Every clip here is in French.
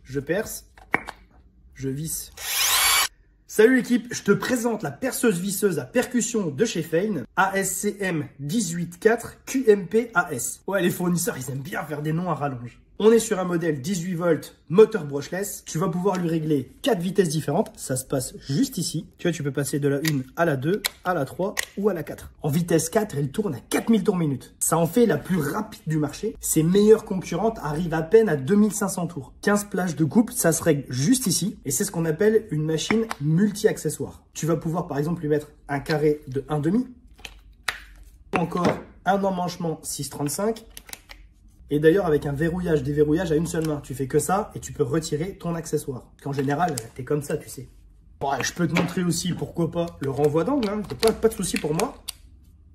je perce, je visse. Salut l'équipe, je te présente la perceuse visseuse à percussion de chez Fein, ASCM 184 QMP AS. Ouais, les fournisseurs, ils aiment bien faire des noms à rallonge. On est sur un modèle 18 volts, moteur brushless. Tu vas pouvoir lui régler 4 vitesses différentes. Ça se passe juste ici. Tu vois, tu peux passer de la 1 à la 2, à la 3 ou à la 4. En vitesse 4, elle tourne à 4000 tours minute. Ça en fait la plus rapide du marché. Ses meilleures concurrentes arrivent à peine à 2500 tours. 15 plages de couple, ça se règle juste ici. Et c'est ce qu'on appelle une machine multi-accessoires. Tu vas pouvoir par exemple lui mettre un carré de 1,5. Ou encore un emmanchement 6,35. Et d'ailleurs, avec un verrouillage, déverrouillage à une seule main, tu fais que ça et tu peux retirer ton accessoire. Parce qu'en général, t'es comme ça, tu sais. Bon, je peux te montrer aussi, pourquoi pas, le renvoi d'angle. Hein. Pas de souci pour moi.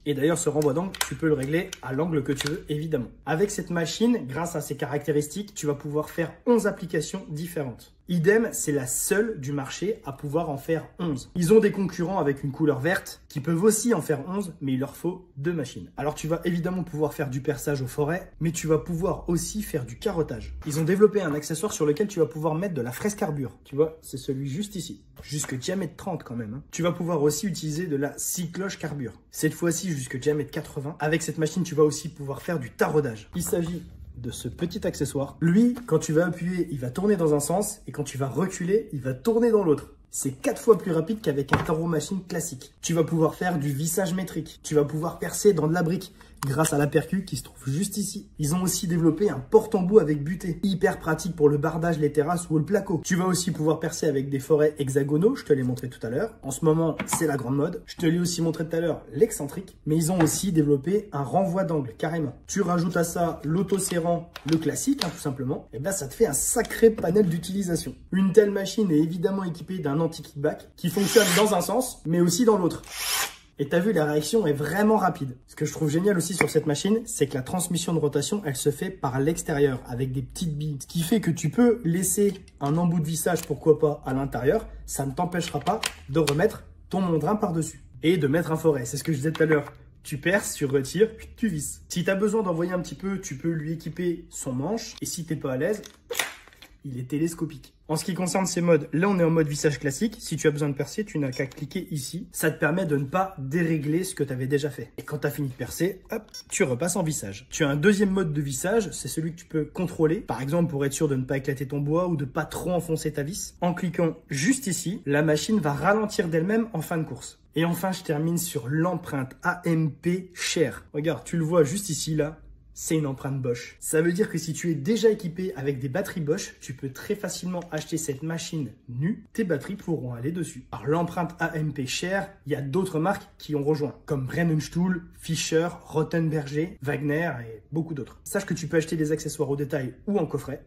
Et d'ailleurs, ce renvoi d'angle, tu peux le régler à l'angle que tu veux, évidemment. Avec cette machine, grâce à ses caractéristiques, tu vas pouvoir faire 11 applications différentes. Idem, c'est la seule du marché à pouvoir en faire 11. Ils ont des concurrents avec une couleur verte qui peuvent aussi en faire 11, mais il leur faut 2 machines. Alors tu vas évidemment pouvoir faire du perçage aux forêts, mais tu vas pouvoir aussi faire du carottage. Ils ont développé un accessoire sur lequel tu vas pouvoir mettre de la fraise carbure. Tu vois, c'est celui juste ici. Jusque diamètre 30 quand même. Hein. Tu vas pouvoir aussi utiliser de la scie cloche carbure. Cette fois-ci jusque diamètre 80. Avec cette machine, tu vas aussi pouvoir faire du taraudage. Il s'agit de ce petit accessoire. Lui, quand tu vas appuyer, il va tourner dans un sens et quand tu vas reculer, il va tourner dans l'autre. C'est 4 fois plus rapide qu'avec un tarot machine classique. Tu vas pouvoir faire du vissage métrique. Tu vas pouvoir percer dans de la brique grâce à la percu qui se trouve juste ici. Ils ont aussi développé un porte-embout avec butée. Hyper pratique pour le bardage, les terrasses ou le placo. Tu vas aussi pouvoir percer avec des forêts hexagonaux. Je te l'ai montré tout à l'heure. En ce moment, c'est la grande mode. Je te l'ai aussi montré tout à l'heure, l'excentrique. Mais ils ont aussi développé un renvoi d'angle, carrément. Tu rajoutes à ça l'auto-serrant, le classique, hein, tout simplement. Et ben, ça te fait un sacré panel d'utilisation. Une telle machine est évidemment équipée d'un anti-kickback qui fonctionne dans un sens, mais aussi dans l'autre. Et t'as vu, la réaction est vraiment rapide. Ce que je trouve génial aussi sur cette machine, c'est que la transmission de rotation, elle se fait par l'extérieur, avec des petites billes. Ce qui fait que tu peux laisser un embout de vissage, pourquoi pas, à l'intérieur. Ça ne t'empêchera pas de remettre ton mondrin par-dessus. Et de mettre un forêt, c'est ce que je disais tout à l'heure. Tu perces, tu retires, tu visses. Si tu as besoin d'envoyer un petit peu, tu peux lui équiper son manche. Et si t'es pas à l'aise, il est télescopique. En ce qui concerne ces modes, là on est en mode vissage classique. Si tu as besoin de percer, tu n'as qu'à cliquer ici. Ça te permet de ne pas dérégler ce que tu avais déjà fait. Et quand tu as fini de percer, hop, tu repasses en vissage. Tu as un deuxième mode de vissage, c'est celui que tu peux contrôler. Par exemple, pour être sûr de ne pas éclater ton bois ou de pas trop enfoncer ta vis. En cliquant juste ici, la machine va ralentir d'elle-même en fin de course. Et enfin, je termine sur l'empreinte AMP Share. Regarde, tu le vois juste ici là. C'est une empreinte Bosch. Ça veut dire que si tu es déjà équipé avec des batteries Bosch, tu peux très facilement acheter cette machine nue. Tes batteries pourront aller dessus. Alors l'empreinte AMP Share, il y a d'autres marques qui ont rejoint, comme Brennenstuhl, Fischer, Rottenberger, Wagner et beaucoup d'autres. Sache que tu peux acheter des accessoires au détail ou en coffret.